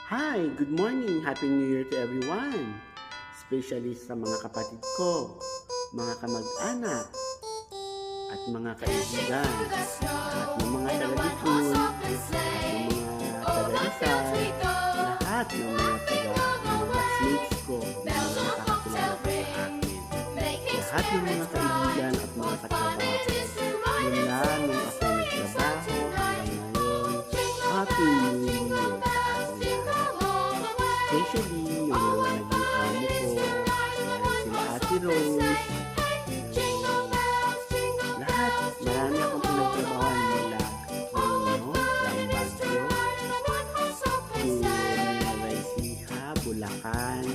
Hi! Good morning! Happy New Year to everyone! Especially sa mga kapatid ko, mga kamag-anak, at mga kaibigan, at ng mga taga-Bicol, ng mga taga-Rizal, lahat ng mga classmates ko, na mga nakakakilala ko sa akin. Lahat ng mga kaibigan at mga katrabaho, mula nung ako nagtrabaho hanggang ngayon, Happy New Year sa ating lahat. Especially yung mga naging amo ko, sila Ate Rose, lahat, marami akong pinagtrabahoan mula Quirino, Lambaggio, to Nueva Ecija, Bulacan,